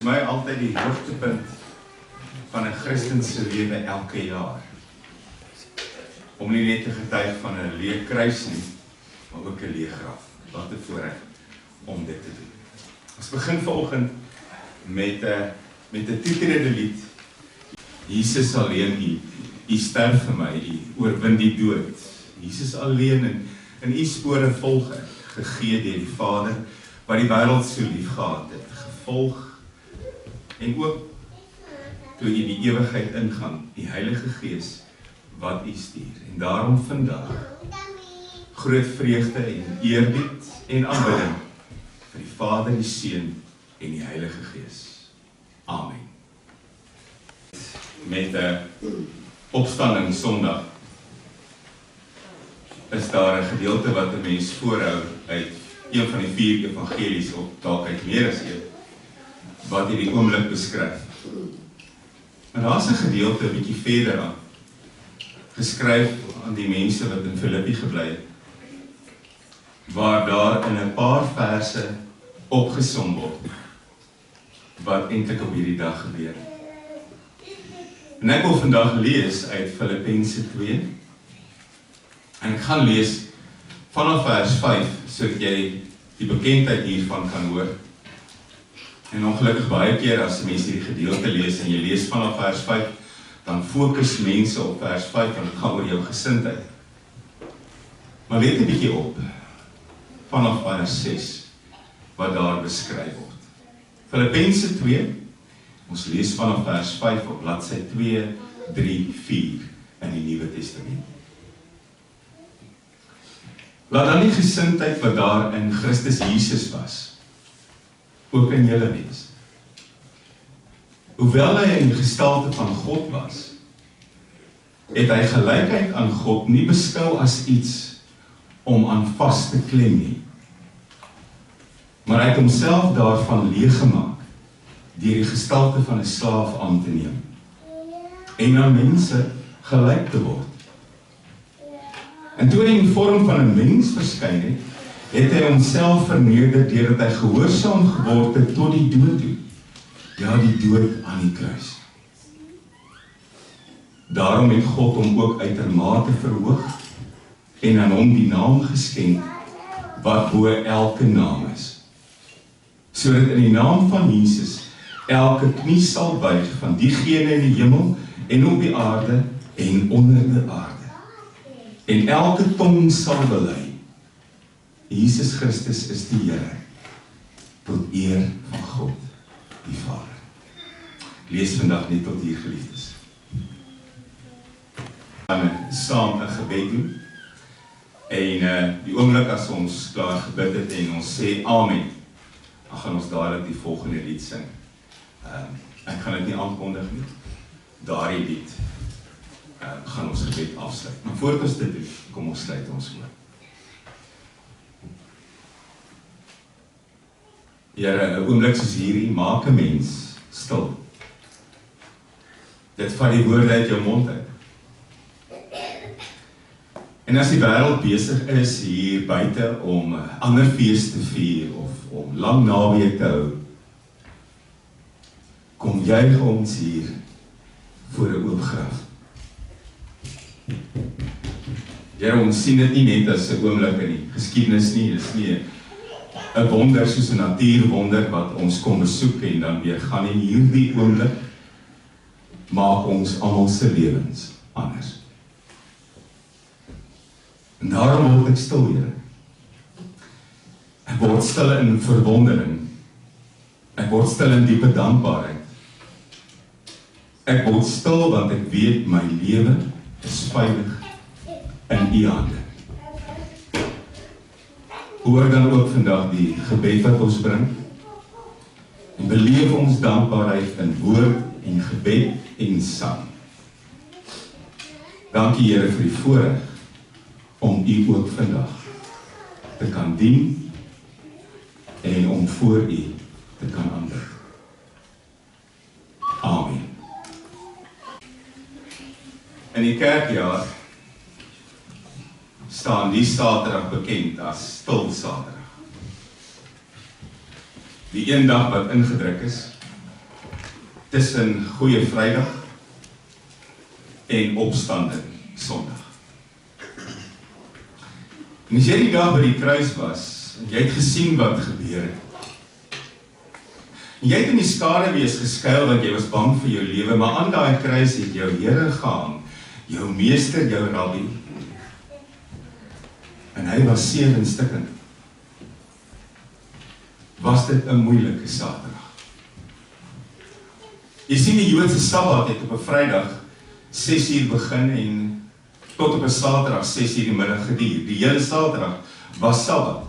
Vir my altyd die hoogtepunt van 'n Christense lewe elke jaar. Om nie net te getuig van 'n leë kruis nie, maar ook 'n leë graf. Wat 'n voorreg om dit te doen. Ons begin vanoggend met 'n titelende lied. Jesus alleen, U sterf vir my, U oorwin die dood. Jesus alleen in U spore volg ek, gegee deur die Vader, wat die wêreld so lief gehad het, gevolg. En ook, toe U die ewigheid ingaan, die Heilige Gees, wat U stuur. En daarom vandag, groot vreugde en eerbied en aanbidding, vir die Vader, die Seun en die Heilige Gees. Amen. Met 'n opstanding Sondag, is daar 'n gedeelte wat 'n mens voorhou uit een van die 4 evangelies, of dalk uit meer as een, wat hierdie oomblik beskryf. Maar daar is 'n gedeelte 'n bietjie verder aan, geskryf aan die mense wat in Filippi gebly het, waar daar in 'n paar verse opgesom word, wat eintlik op hierdie dag gebeur. En ek wil vandag lees uit Filippense 2, en ek gaan lees vanaf vers 5, sodat jy die bekendheid hiervan kan hoor. En ongelukkig baie keer as mense hierdie gedeelte lees, en jy lees vanaf vers 5, dan fokus mense op vers 5, en dit gaan oor jou gesindheid. Maar let 'n bietjie op, vanaf vers 6, wat daar beskryf word. Filippense 2, ons lees vanaf vers 5 op bladsy 2, 3, 4 in die Nuwe Testament. Laat dan die gesindheid wat daar in Christus Jesus was, ook in julle wees. Hoewel hy in gestalte van God was, het hy gelykheid aan God nie beskou as iets om aan vas te klem nie, maar hy het homself daarvan leeggemaak, deur die gestalte van 'n slaaf aan te neem, en aan mense gelyk te word. En toe hy in vorm van 'n mens verskyn het, het hy homself verneder deurdat hy gehoorsaam geword het tot die dood toe. Ja, die dood aan die kruis. Daarom het God hom ook uitermate verhoog en aan hom die naam geskenk wat bo elke naam is, sodat in die naam van Jesus elke knie sal buig van diegene in die hemel en op die aarde en onder die aarde, en elke tong sal bely, Jesus Christus is die Here, tot eer van God, die Vader. Lees vandag net tot hier, geliefdes. We gaan saam 'n gebed doen, en die oomblik as ons klaar gebid het en ons sê Amen, dan gaan ons dadelik die volgende lied sing. Ek gaan dit nie aankondig nie, daardie lied gaan ons gebed afsluit. Maar voor ons dit doen, kom ons sluit ons oor. Here, 'n oomblik soos hierdie, maak 'n mens stil. Dit vat die woorde uit jou mond uit. En as die wêreld besig is hier buite om ander fees te vier, of om lang naweek te hou, kom juig ons hier voor 'n oop graf. Here, ons sien dit nie net as 'n oomblik in die geskiedenis nie, dis nie 'n wonder soos 'n natuurwonder wat ons kom besoek en dan weer gaan, en hierdie oomblik maak ons almal se lewens anders. En daarom word ek stil, Here. Ek word stil in verwondering. Ek word stil in diepe dankbaarheid. Ek word stil want ek weet my lewe is veilig in U hande. Hoor dan ook vandag die gebed wat ons bring, en beleef ons dankbaarheid in woord en gebed en sang. Dankie, Here, vir die voorreg om U ook vandag te kan dien en om voor U te kan aanbid. Amen. In die kerkjaar staan die Saterdag bekend as Stil Saterdag. Die een dag wat ingedruk is tussen Goeie Vrydag en Opstanding Sondag. En as jy die dag by die kruis was, en jy het gesien wat gebeur het, en jy het in die skaduwees geskuil want jy was bang vir jou lewe, maar aan daai kruis het jou Here gehang, jou meester, jou rabbi, en hy was seer en stikkend. Was dit 'n moeilike Saterdag? Jy sien die Joodse Sabbat het op 'n Vrydag 6 uur begin en tot op 'n Saterdag 6 uur die middag geduur. Die hele Saterdag was Sabbat.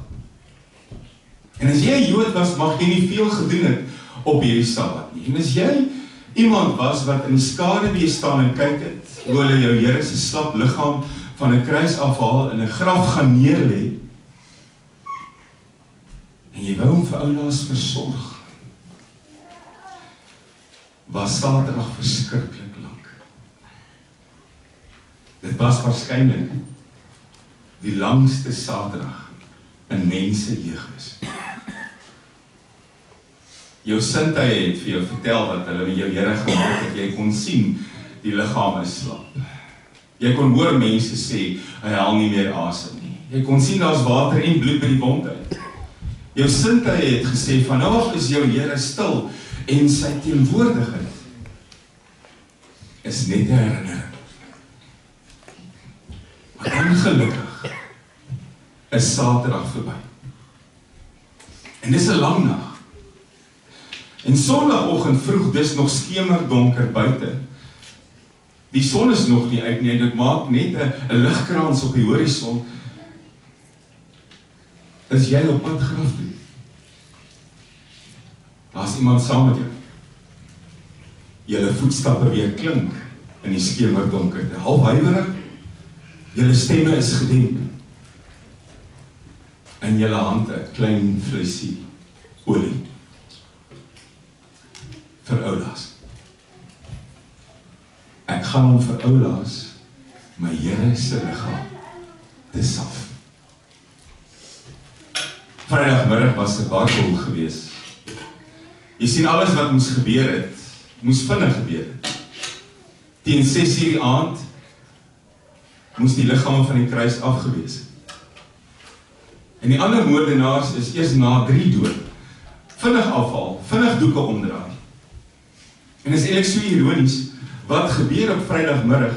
En as jy 'n Jood was, mag jy nie veel gedoen het op hierdie Sabbat nie. En as jy iemand was wat in die skaduwee staan en kyk het, hoe hulle jou Here se slap liggaam van 'n kruis afhaal en 'n graf gaan neerlê, en jy wou hom vir oulaas versorg, was Saterdag verskriklik lank. Dit was waarskynlik die langste Saterdag in mense jeugis. Jou sintuie het vir jou vertel dat hulle met jou Here gemaak het, jy kon sien die liggaam is slap. Jy kon hoor mense sê, hy haal nie meer asem nie. Jy kon sien daar's water en bloed by die wond uit. Jou sintuie het gesê, vanaf is jou Here stil en sy teenwoordigheid is net 'n herinnering. Maar ongelukkig is Saterdag verby. En dis 'n lang nag. En Sondagoggend vroeg, dis nog skemerdonker buite. Die son is nog nie uit nie, dit maak net 'n ligkrans op die horison. Is jy op pad graf toe? Daar's iemand saam met jou. Julle voetstappe weer klink in die skemerdonkerte, half huiwerig. Julle stemme is gedemp. In julle hande 'n klein flesie olie. Vir oulaas. Ek gaan hom vir oulaas my Here se liggaam te salf. Vrydagmiddag was 'n barkel gewees. Jy sien alles wat moes gebeur het, moes vinnig gebeur het. Teen 6 uur die aand moes die liggame van die kruis afgewees het. En die ander moordenaars is eers na 3 dood. Vinnig afhaal, vinnig doeke omdraai. En is eintlik so ironies, wat gebeur op Vrydagmiddag,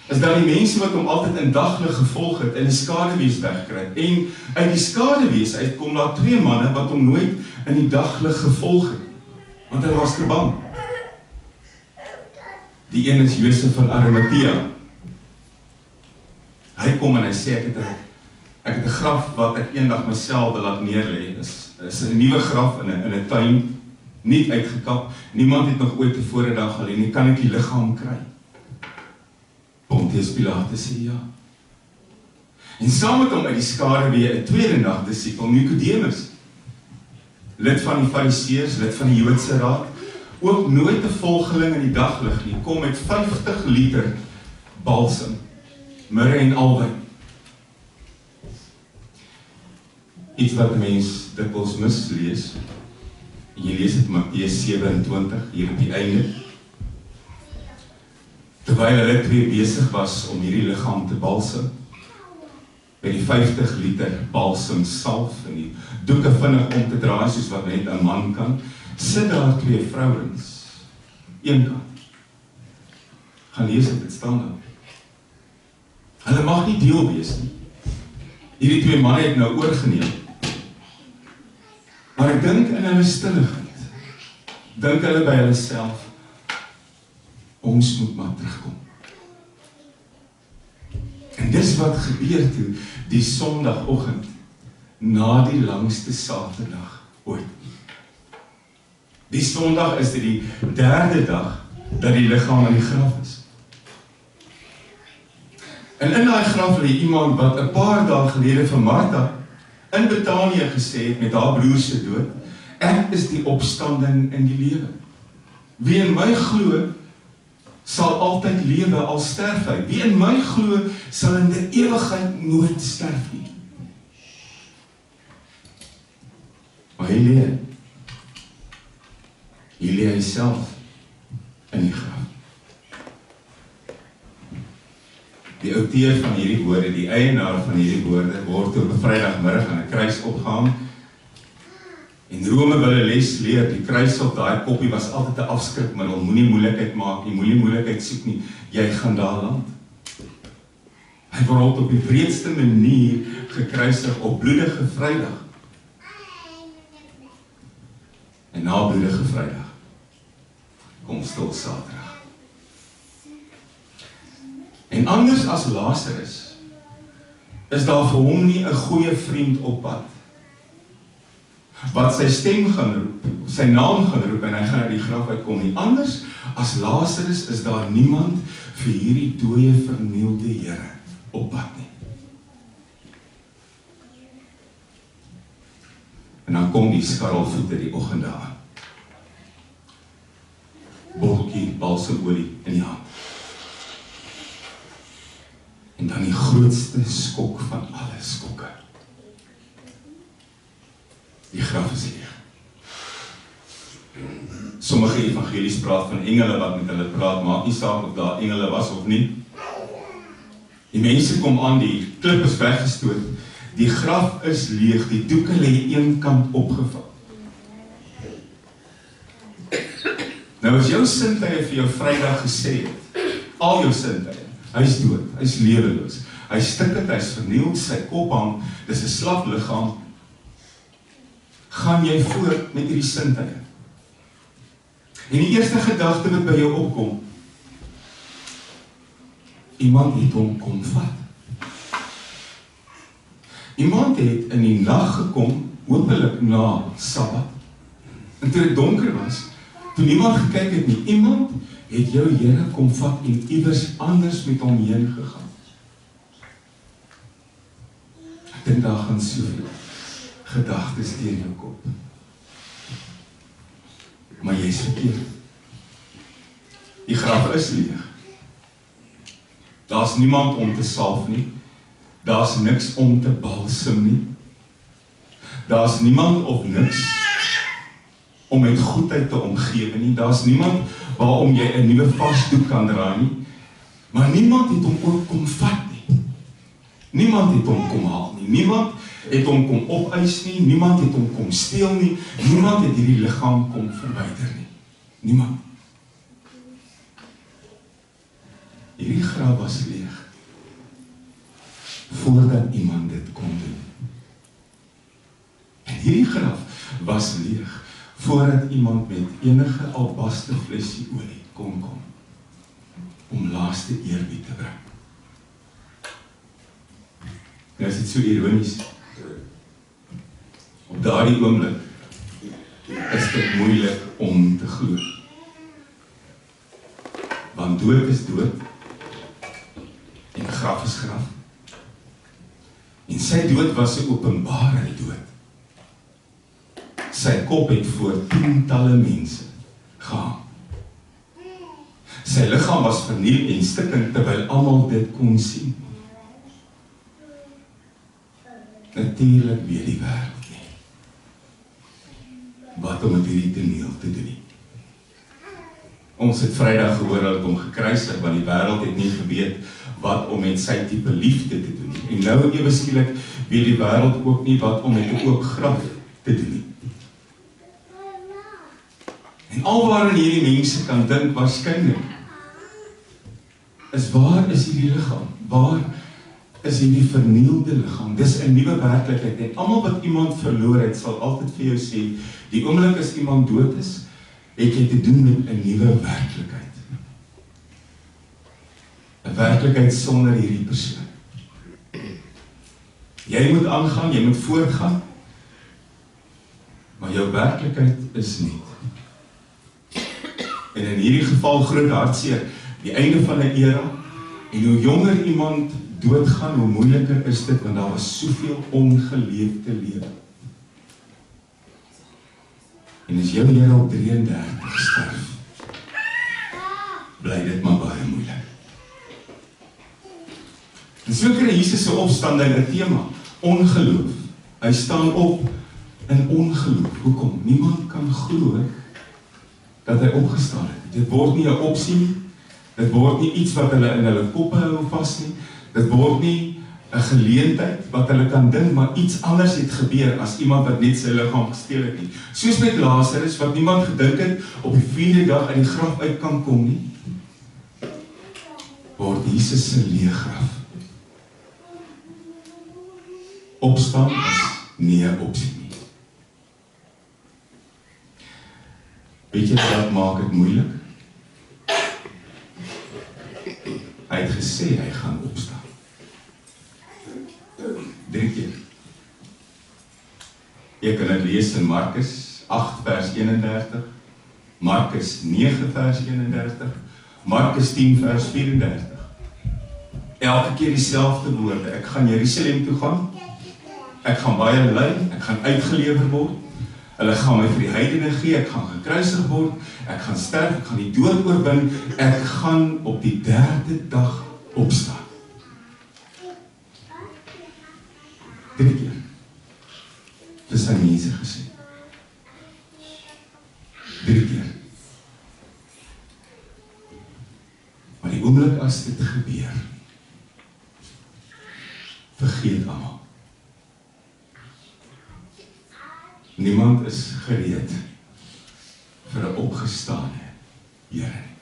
is dat die mense wat hom altyd in daglig gevolg het, in die skaduwees wegkry. En uit die skaduwees uitkom daar 2 manne wat hom nooit in die daglig gevolg het, want hulle was te bang. Die een is Josef van Arimatea. Hy kom en hy sê, ek het 'n graf wat ek eendag myself wil laat neerlê. Is 'n nuwe graf in 'n tuin, nie uitgekap. Niemand het nog ooit tevore daar gelê nie. Kan ek die liggaam kry? Pontius Pilatus sê ja. En saam met hom uit die skaduwee 'n tweede nagdisipel, Nikodemus, lid van die Fariseërs, lid van die Joodse Raad, ook nooit 'n volgeling in die daglig nie, kom met 50 liter balsem, mirre en alwyn. Iets wat 'n mens dikwels mislees. Jy lees dit Matteus 27 hier op die einde. Terwyl hulle 2 besig was om hierdie liggaam te balsem, by die 50 liter balsem salf en die doeke vinnig om te draai soos wat net 'n man kan, sit daar 2 vrouens, een kant. Gaan lees dit staan daar. Hulle mag nie deel wees nie. Hierdie 2 manne het nou oorgeneem. Maar ek dink in hulle stilligheid, dink hulle by hulle self, ons moet maar terugkom. En dis wat gebeur toe, die Sondagoggend, na die langste Saterdag ooit. Die Sondag is dit die 3de dag, dat die liggaam in die graf is. En in daai graf lê iemand wat 'n paar dae gelede vir Martha, in Betanië gesê het met haar broer se dood, ek is die opstanding en die lewe. Wie in my glo, sal altyd lewe al sterf hy. Wie in my glo, sal in die ewigheid nooit sterf nie. Maar hy lê hy self in die graf. Die outeur van hierdie woorde, die eienaar van hierdie woorde, word op 'n Vrydagmiddag aan 'n kruis opgehang. En Rome wil 'n les leer, die kruis op daai koppie was altyd 'n afskrikmiddel, moenie moeilikheid maak nie, moenie moeilikheid soek nie, jy gaan daar land. Hy word op die breedste manier gekruisig op bloedige Vrydag. En na bloedige Vrydag kom stil Saterdag. En anders as Lazarus is daar vir hom nie 'n goeie vriend op pad wat sy stem gaan roep, sy naam gaan roep en hy gaan uit die graf uitkom nie. Anders as Lazarus is daar niemand vir hierdie dooie vernielde Here op pad nie. En dan kom die skarrelvoete die oggend daar. Botteltjie balsemolie in die hand. En dan die grootste skok van alle skokke. Die graf is leeg. Sommige evangelies praat van engele wat met hulle praat, maak nie saak of daar engele was of nie. Die mense kom aan, die klip is weggestoot, die graf is leeg, die doeke lê een kant opgevou. Nou as jou sintuie vir jou Vrydag gesê het, al jou sintuie, hy is dood, hy is leweloos, hy is stikkend, hy is vernield, sy kop hang, dis 'n slap liggaam, gaan jy voort met hierdie sintuie. En die eerste gedagte wat by jou opkom, iemand het hom kom vat. Iemand het in die nag gekom, hopelik na Sabbat, en toe dit donker was, toe niemand gekyk het nie, iemand het jou Here kom vat en iewers anders met hom heen gegaan. Ek dink daar gaan soveel gedagtes deur jou kop. Maar jy is verkeerd. Die graf is leeg. Daar's niemand om te salf nie. Daar's niks om te balsem nie. Daar's niemand of niks om met goedheid te omgewe nie. Daar's niemand waarom jy 'n nuwe vasdoek kan dra nie. Maar niemand het hom ook kom vat nie. Niemand het hom kom haal nie. Niemand het hom kom opeis nie. Niemand het hom kom steel nie. Niemand het hierdie liggaam kom verwyder nie. Niemand. Hierdie graf was leeg voordat iemand dit kon doen. En hierdie graf was leeg voordat iemand met enige albaste flessie olie kon kom om laaste eerbied te bring. Nou is dit so ironies. Op daardie oomblik is dit moeilik om te glo. Want dood is dood en graf is graf. En sy dood was 'n openbare dood. Sy kop het voor tientalle mense gehang. Sy liggaam was verniel en stikkend terwyl almal dit kon sien. Natuurlik weet die wêreld nie wat om met hierdie toneel te doen nie. Ons het Vrydag gehoor dat hom gekruisig, want die wêreld het nie geweet wat om met sy tipe liefde te doen nie. En nou ewe skielik weet die wêreld ook nie wat om met 'n oop graf te doen nie. En alwaarin hierdie mense kan dink waarskynlik is waar is hierdie liggaam? Waar is hierdie vernielde liggaam? Dis 'n nuwe werklikheid en almal wat iemand verloor het sal altyd vir jou sê, die oomblik as iemand dood is, het jy te doen met 'n nuwe werklikheid. 'n Werklikheid sonder hierdie persoon. Jy moet aangaan, jy moet voortgaan, maar jou werklikheid is nie. En in hierdie geval groot hartseer, die einde van 'n era, en hoe jonger iemand doodgaan, hoe moeiliker is dit, want daar was soveel ongeleefde lewe. En as jou Here op 33 sterf, bly dit maar baie moeilik. En so kry Jesus se opstanding 'n tema, ongeloof. Hy staan op in ongeloof. Hoekom? Niemand kan glo dat hy opgestaan het. Dit word nie 'n opsie nie, dit word nie iets wat hulle in hulle koppe hou vas nie, dit word nie 'n geleentheid wat hulle kan dink, maar iets anders het gebeur as iemand wat net sy liggaam gesteel het nie. Soos met Lazarus, wat niemand gedink het op die 4de dag uit die graf uit kan kom nie, word Jesus se leë graf. Opstaan is nie 'n opsie nie. Weet jy wat maak dit moeilik? Hy het gesê hy gaan opstaan. 3 keer. Jy kan dit lees in Markus 8 vers 31, Markus 9 vers 31, Markus 10 vers 34. Elke keer dieselfde woorde. Ek gaan Jerusalem toe gaan. Ek gaan baie ly, ek gaan uitgelewer word. Hulle gaan my vir die heidene gee, ek gaan gekruisig word, ek gaan sterf, ek gaan die dood oorwin, ek gaan op die 3de dag opstaan. 3 keer. Dis sy mense gesê. 3 keer. Maar die oomblik as dit gebeur, vergeet almal. Niemand is gereed vir 'n opgestane Here nie.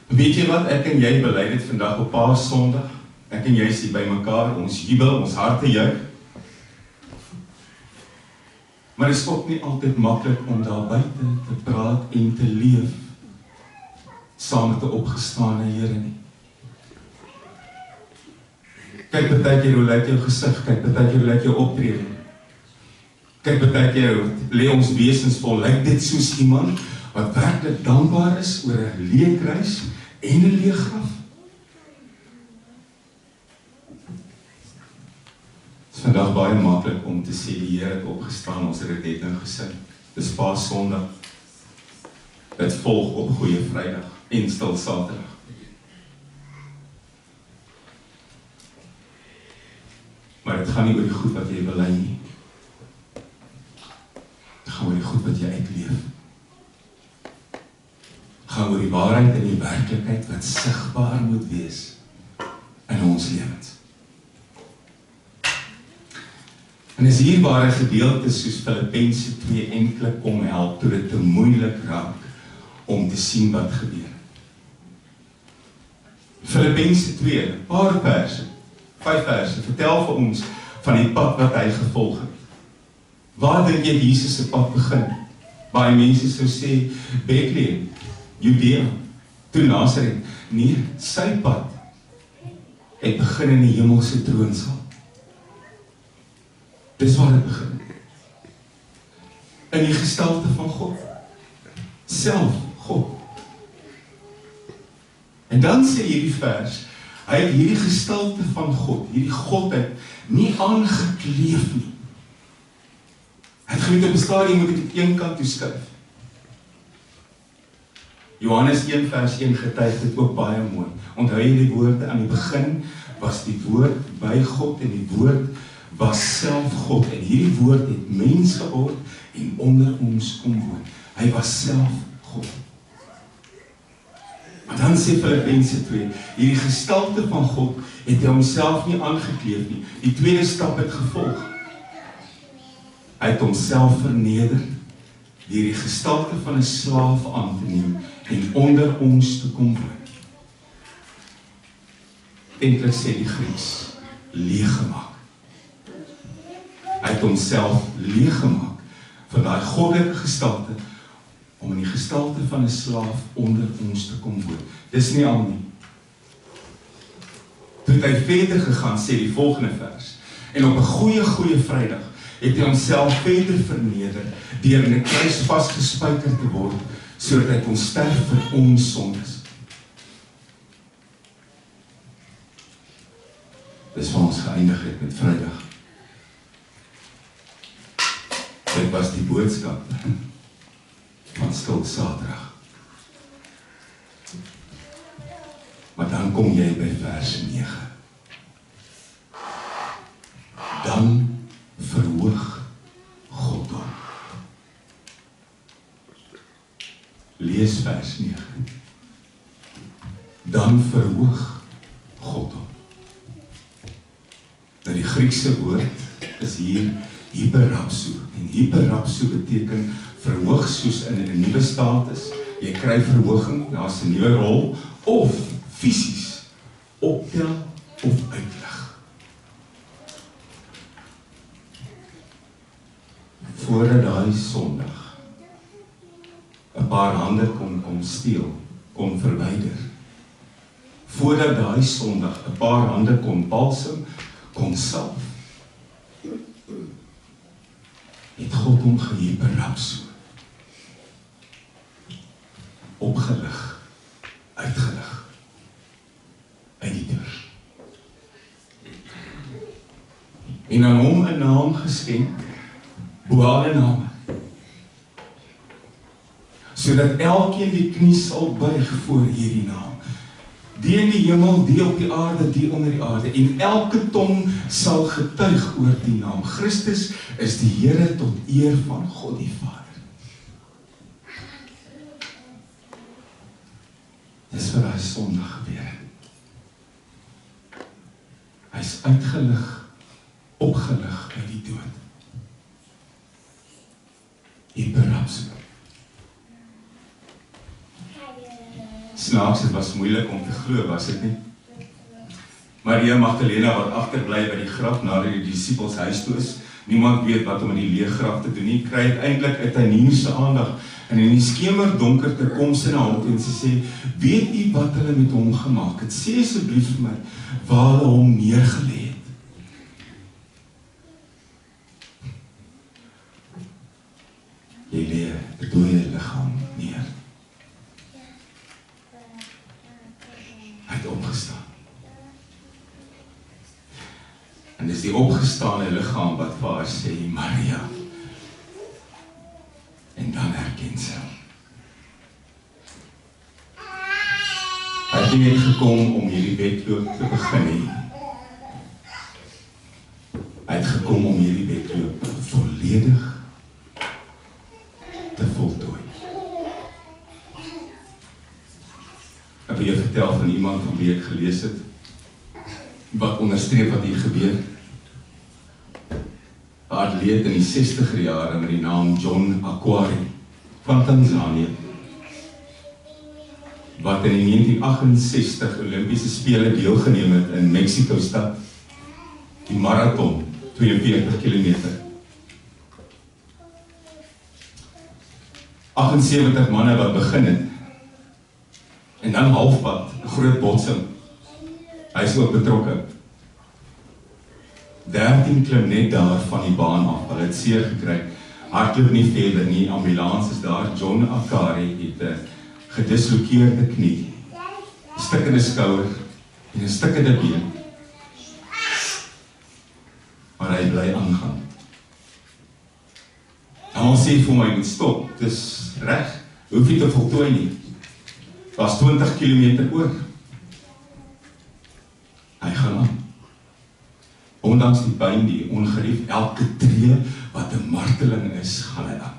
Weet jy wat, ek en jy bely dit vandag op Paaszondag. Ek en jy is hier by mekaar, ons jubel, ons harte juig. Maar dit is ook nie altyd maklik om daar buite te praat en te leef saam met 'n opgestane Here nie. Kyk baie keer hoe lyk jou gesig, kyk baie keer hoe lyk jou optrede. Kyk baie keer hoe lê ons wesensvol, lyk dit soos iemand wat werklik dankbaar is oor 'n leë kruis en 'n leë graf. Dit is vandag baie maklik om te sê die Here het opgestaan, ons het dit net nou gesing. Dis Paaszondag. Dit volg op Goeie Vrydag en Stil Saterdag. Maar dit gaan nie oor die goed wat jy bely nie. Dit gaan oor die goed wat jy uitleef. Dit gaan oor die waarheid en die werklikheid wat sigbaar moet wees in ons lewens. En is hierbare gedeeltes soos Filippense 2 eintlik kom help toe dit te moeilik raak om te sien wat gebeur. Filippense 2, 'n paar verse, 5 verse, vertel vir ons van die pad wat hy gevolg het. Waar dink jy Jesus se pad begin? Baie mense sou sê Bethlehem, Judea, toe Nazareth. Nee, sy pad het begin in die hemelse troonsaal. Dis waar het begin. In die gestalte van God. Self God. En dan sê hierdie vers, hy het hierdie gestalte van God, hierdie Godheid, nie aangekleef nie. Hy het geweet op 'n stadium moet dit aan een kant toe skuif. Johannes 1 vers 1 getuig dit ook baie mooi. Onthou jy die woorde, aan die begin was die woord by God en die woord was self God. En hierdie woord het mens geword en onder ons kom woon. Hy was self God. Maar dan sê Filippense 2, hierdie gestalte van God het hy homself nie aangekleef nie. Die tweede stap het gevolg. Hy het homself verneder deur die gestalte van 'n slaaf aan te neem en onder ons te kom woon. Eintlik sê die Grieks, leeggemaak. Hy het homself leeggemaak van daai goddelike gestalte om in die gestalte van 'n slaaf onder ons te kom woon. Dis nie al nie. Toe het hy verder gegaan, sê die volgende vers. En op 'n goeie Vrydag het hy homself verder verneder deur in 'n kruis vasgespijker te word, sodat hy kon sterf vir ons sondes. Dis waar ons geëindig het met Vrydag. Dit was die boodskap van Stil Saterdag. Maar dan kom jy by vers 9. Dan verhoog God hom. Lees vers 9. Dan verhoog God hom. Nou die Griekse woord is hier hyperrapso. En hyperrapso beteken verhoog soos in 'n nuwe status. Jy kry verhoging, daar's 'n nuwe rol, of fisies optel of uitlig. Voordat daai Sondag 'n paar hande kom steel, kom verwyder. Voordat daai Sondag 'n paar hande kom balsem, kom salf. Het God hom gehyperrapso. Opgelig, uitgelig, uit die deur. En aan hom 'n naam geskenk, bo alle name, sodat elkeen die knie sal buig voor hierdie naam. Die in die hemel, die op die aarde, die onder die aarde, en elke tong sal getuig oor die naam. Christus is die Here tot eer van God die Vader. Dis wat hy Sondag gebeur het. Hy is uitgelig, opgelig uit die dood. Hyperrapso. Snaaks, het was moeilik om te glo, was dit nie? Maria Magdalena wat agterbly by die graf nadat die disippels huis toe is, niemand weet wat om in die leë graf te doen nie, kry uiteindelik 'n tuinier se aandag, en in die skemerdonkerte kom sy na hom toe en sy sê, weet u wat hulle met hom gemaak het? Sê asseblief vir my, waar hulle hom neergelê het. Jy lê 'n dooie liggaam neer. Hy het opgestaan. En dis die opgestane liggaam wat vir haar sê, Maria. En dan herken sy hom. Hy het nie net gekom om hierdie wedloop te begin nie. Hy het gekom om hierdie wedloop volledig te voltooi. Ek wil jou vertel van iemand van wie ek gelees het, wat onderstreep wat hier gebeur. 'n Atleet in die 60er jare met die naam John Akwari van Tanzanië, wat in die 1968 Olympiese Spele deelgeneem het in Mexico-stad, die marathon, 42 kilometer. 78 manne wat begin het, en dan halfpad, 'n groot botsing. Hy is ook betrokke. 13 klim net daar van die baan af, hulle het seer gekry. Hardloop nie verder nie, ambulans is daar. John Akari het 'n gedislokeerde knie, 'n stikkende skouer en 'n stikkende been. Maar hy bly aangaan. Almal sê vir my, jy moet stop, dis reg, hoef nie te voltooi nie. Was 20 kilometer oor. Hy gaan aan. Ondanks die pyn, die ongerief, elke tree wat 'n marteling is, gaan hy aan.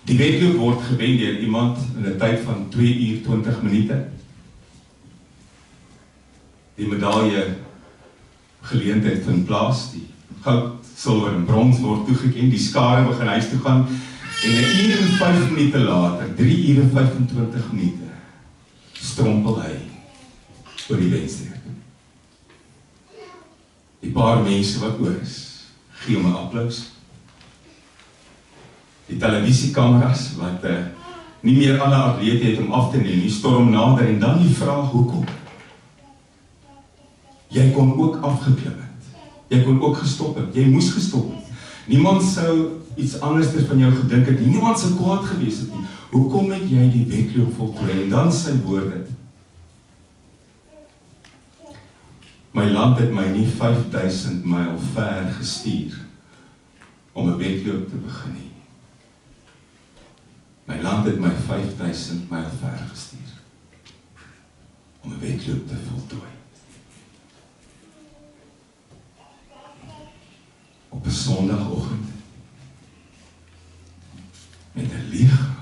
Die wedloop word gewen deur iemand in 'n tyd van 2 uur 20 minute. Die medalje geleentheid vind plaas, die goud, silwer en brons word toegeken, die skare begin huis toe gaan, en 1 uur en 5 minute later, 3 uur en 25 minute, strompel hy oor die wedstryd. Die paar mense wat oor is, gee hom 'n applaus. Die televisiekameras wat nie meer alle atlete het om af te neem, nie storm nader en dan die vraag hoekom. Jy kon ook afgeklim het. Jy kon ook gestop het. Jy moes gestop het. Niemand sou iets anders van jou gedink het nie. Niemand sou kwaad gewees het nie. Hoekom het jy die wedloop voltooi? En dan sy woorde. My land het my nie 5000 myl ver gestuur om 'n wedloop te begin nie. My land het my 5000 myl ver gestuur om 'n wedloop te voltooi. Op 'n Sondagoggend met 'n lichaam,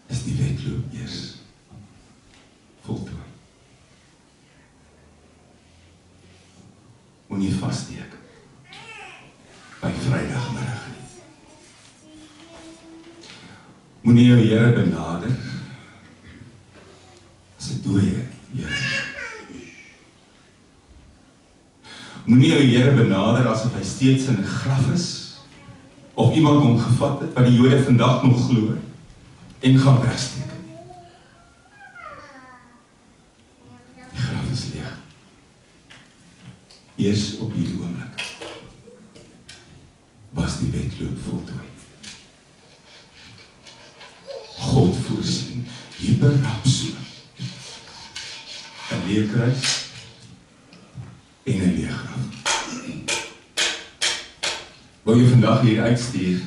is die wedloop eers voltooi. Moenie vassteek by Vrydagmiddag nie. Moenie jou Here benader as 'n dooie Here. Moenie jou Here benader asof hy steeds in 'n graf is, of iemand hom gevat het, wat die Jode vandag nog glo, en gaan wegsteek. Die graf is leeg. Eers op hierdie oomblik was die wedloop voltooi. God voorsien, hyperrapso, 'n leerkruis en 'n leeg graf. Wil jy vandag hier uitstuur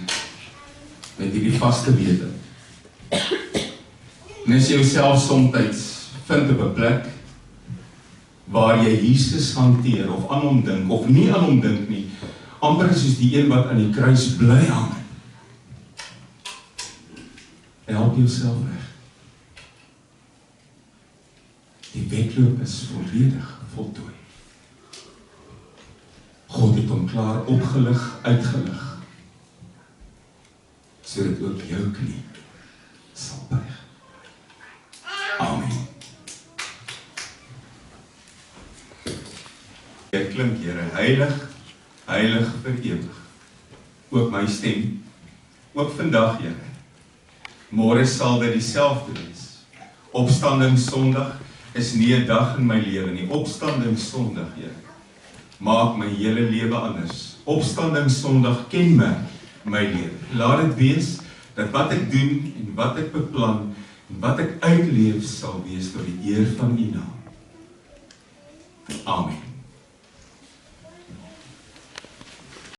met hierdie vaste wete? En as jy jouself soms vind op 'n plek waar jy Jesus hanteer of aan hom dink of nie aan hom dink nie, amper soos die een wat aan die kruis bly hang. Help jouself reg. Die wedloop is volledig voltooi. God het hom klaar opgelig, uitgelig, sodat ook jou knie sal buig. Amen. Dit klink, Here, heilig, heilig vir ewig. Ook my stem, ook vandag, Here. Môre sal dit dieselfde wees. Opstandingssondag is nie 'n dag in my lewe nie. Opstandingssondag, Here, maak my hele lewe anders. Opstandingssondag kenmerk my lewe. Laat dit wees dat wat ek doen en wat ek beplan en wat ek uitleef sal wees tot die eer van U naam. Amen.